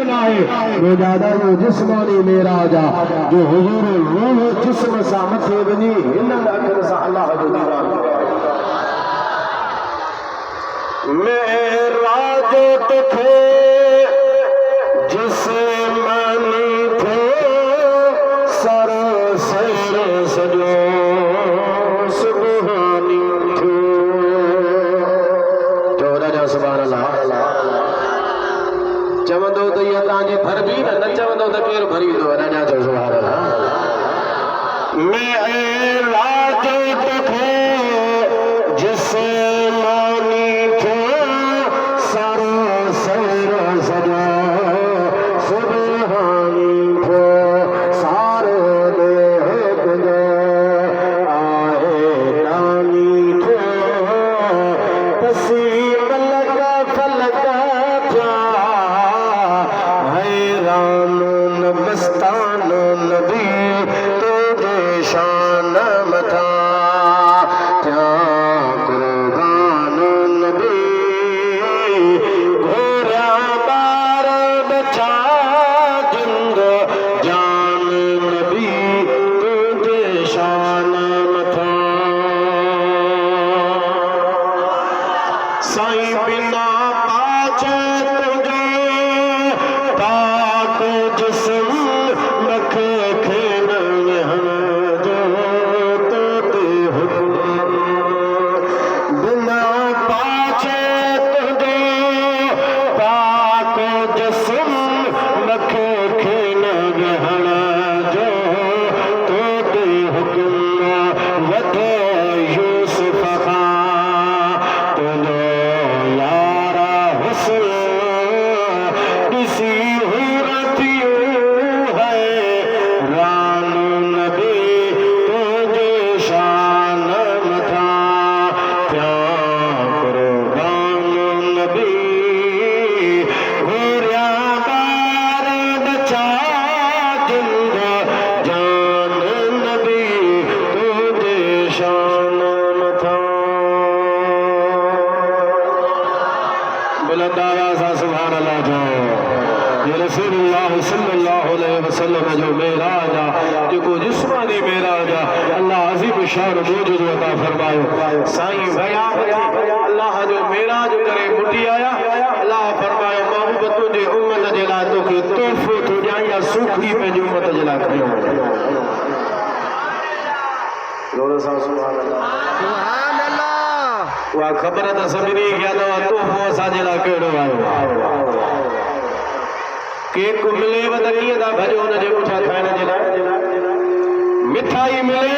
बनाए रोजादा जो जिस्मानी मेरा जा जो हुजूर रूह जिस्म सा मथे बनी हिनन अखर सा अल्लाह जो दीदार मेरा जो तुखे जिस मनी थे सर सर सजो सुबहानी थो जो राजा सुभान अल्लाह चवंदो त इहा तव्हांजी भरबी न चवंदो त केरु भरी वेंदो राजा जो सुभान अल्लाह मेरा जो तुखे जिस मनी थे सर सर सजो सुबहानी थो सारे देह तुझे आहे दानी थो पसी मलक फलक थिया हैरान न मस्तान नबी तुझे शान मथा थिया कुर्बान नबी घोरिया ॿार बचा जिंद जान नबी तुझे शान मथा साईं बिना पाछे तुझे पाक जिस्म लख खेन हन जो ते हुकुम बिना पाछे तुझे पाक जिस्म लख खेन हन जो ते हुकुम वधो यूसुफ खां तुझो यारा हुस्न ॾिसी हुरतियूं है रान नबी तुझे शान मथा थिया कुर्बान नबी घोरिया ॿार बचा जिंद जान नबी तुझे शान मथा बुलंद आवाज़ सां सुभान अल्लाह जो ये रसूलुल्लाह सल्लल्लाहु अलैहि वसल्लम जो मेराज आहे जेको जिस्मानी मेराज आहे अल्लाह अज़ीम शान मौजूद अता फरमायो साईं भया अल्लाह जो मेराज करे मुटी आया अल्लाह फरमायो महबूब तुझे उम्मत जे लाइ तोखे तोहफ़ो थो ॾियां या सूखी पंहिंजी उम्मत जे लाइ खयो जोर सां सुभान अल्लाह सुभान अल्लाह उहा ख़बर त सभिनी खे अथव तोहफ़ो असांजे लाइ कहिड़ो आयो केक मिलेव त कीअं था भॼो हुनजे पुठियां खाइण जे लाइ मिठाई मिले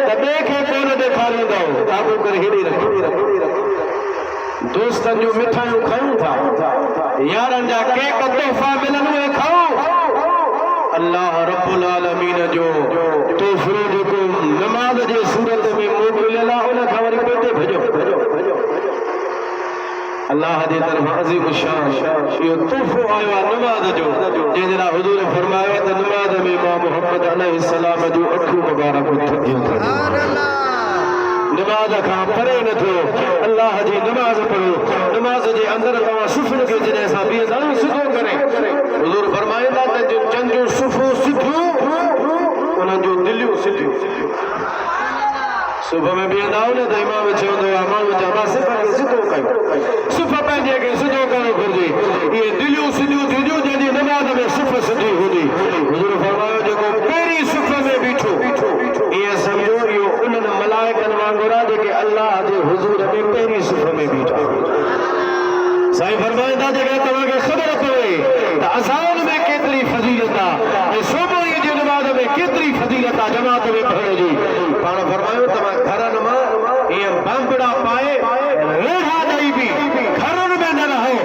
त ॿिए खे कोन ॾेखारींदव काबू करे हेॾी रखो दोस्तनि जूं मिठाइयूं खायूं था यारनि जा केक तोहफ़ा मिलनि उहे खाओ अल्लाह रब्बुल आलमीन जो तोहफ़ो जेको नमाज़ जे सूरत में मोकिलियल आहे उन खां वरी पेटे भॼो अल्लाह जे तरफ़ अज़ीम शान इहो तोहफ़ो आयो आहे नमाज़ जो जंहिंजे लाइ हुज़ूर फरमायो त नमाज़ में मां मुहम्मद अलैहिस्सलाम जूं अखियूं मुबारक थकियूं सुभान अल्लाह नमाज़ खां परे नथो अल्लाह जी नमाज़ पढ़ो नमाज़ जे अंदरि तव्हां सुफ़िन खे जॾहिं असां बीहंदा आहियूं सिधो करे हुज़ूर फरमाईंदा त जन जूं सुफ़ूं सिधियूं उन्हनि जूं दिलियूं सिधियूं सुबह में बीहंदा आहियूं न त इमाम चवंदो आहे माण्हू जा मां सिफ़ खे सिधो कयो सुफ़ पंहिंजे खे सिधो करणु घुरिजे इहे दिलियूं सिधियूं थींदियूं जंहिंजी नमाज़ में सुफ़ सिधी हूंदी हुज़ूर फरमायो जेको पहिरीं सुफ़ में बीठो ईअं सम्झो इहो उन्हनि मलाइकनि वांगुरु आहे जेके अल्लाह जे हुज़ूर में पहिरीं सुफ़ में बीठा साईं फरमाईंदा जेकॾहिं तव्हांखे ख़बर पवे त अज़ान में केतिरी फज़ीलत आहे ऐं सुबुह जी नमाज़ में केतिरी फज़ीलत आहे जमात में पढ़ण जी पाण फरमायो तव्हां घरनि मां ईअं बांबड़ा पाए रेढ़ा ॾेई बि घरनि में न रहो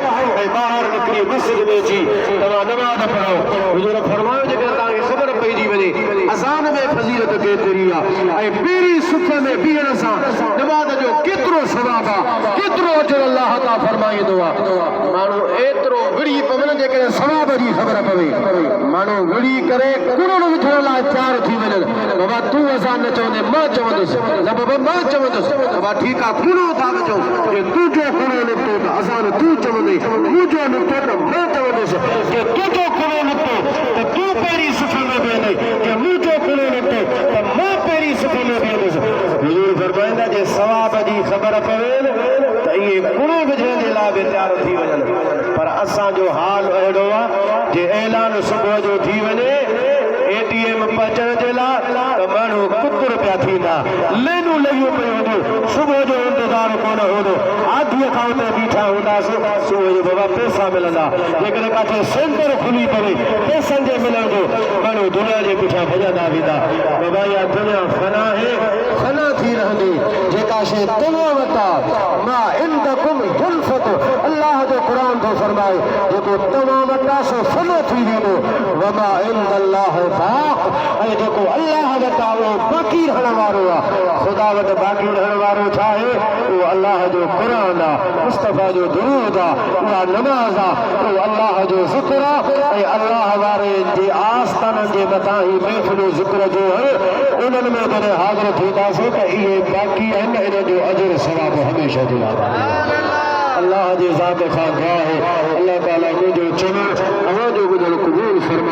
ऐं ॿाहिरि निकिरी मस्जिद में अची तव्हां नमाज़ पढ़ो हुज़ूर फरमायो जेकॾहिं तव्हांखे ख़बर पइजी वञे अज़ान में फज़ीलत केतिरी आहे ऐं पहिरीं सुफ़ में बीहण सां नमाज़ जो केतिरो सवाब आहे केतिरो अजर अल्लाह ताला फरमाईंदो आहे माण्हू एतिरो विड़ी पवनि जेकॾहिं सवाब जी ख़बर पवे माण्हू विड़ी करे कुड़ण विझण लाइ तयारु थी वञनि बाबा तूं अज़ान न चवंदे मां चवंदुसि न बाबा मां चवंदुसि बाबा ठीकु आहे कुड़ो था अचो जे तुंहिंजो कुड़ो निकितो त अज़ान तूं चवंदे मुंहिंजो निकितो त मां चवंदुसि जे तुंहिंजो कुड़ो निकितो त तूं पहिरीं सुफ़ में बीहंदे जे मुंहिंजो कुड़ो निकितो त मां पहिरीं सुफ़ में बीहंदुसि हुज़ूर फरमाईंदा जे सवाब जी ख़बर पवे त इहे कुड़ो विझण जे लाइ बि तयारु थी वञनि पर असांजो हाल अहिड़ो आहे जे ऐलान सुबुह जो थी वञे ATM पचण जे लाइ त माण्हू कुकुर पिया थींदा लेनूं लॻियूं पियूं हूंदियूं सुबुह जो इंतज़ारु कोन हूंदो आधीअ खां उते बीठा हूंदासीं सुबुह जो बाबा पैसा मिलंदा जेकॾहिं काथे सेंटर खुली पवे पैसनि जे मिलण जो माण्हू दुनिया जे पुठियां भॼंदा वेंदा बाबा इहा दुनिया फना आहे फना थी रहंदी जेका शइ तव्हां वटि आहे मां इंदकुम जुल्फत अल्लाह जो क़ुर थो फरमाए जेको तव्हां वटि आहे सो फनो थी वेंदो वमा इंदल्लाह बाक़ ऐं जेको अल्लाह वटि आहे उहो बाक़ी रहण वारो आहे ख़ुदा वटि बाक़ी रहण वारो छा आहे उहो अल्लाह जो क़ुर आहे मुस्तफ़ा जो दुरूद आहे उहा नमाज़ आहे उहो अल्लाह जो ज़िक्र आहे ऐं अल्लाह वारे जे आस्थाननि जे मथां ई महफ़िल ज़िक्र जो आहे उन्हनि में जॾहिं हाज़िर थींदासीं त इहे बाक़ी आहिनि इन जो अजर सवाब हमेशह जो आहे अल्लाह जे ज़ात खां दुआ आहे अल्लाह ताला मुंहिंजो चवणु अव्हां जो ॿुधणु क़बूल फरमाए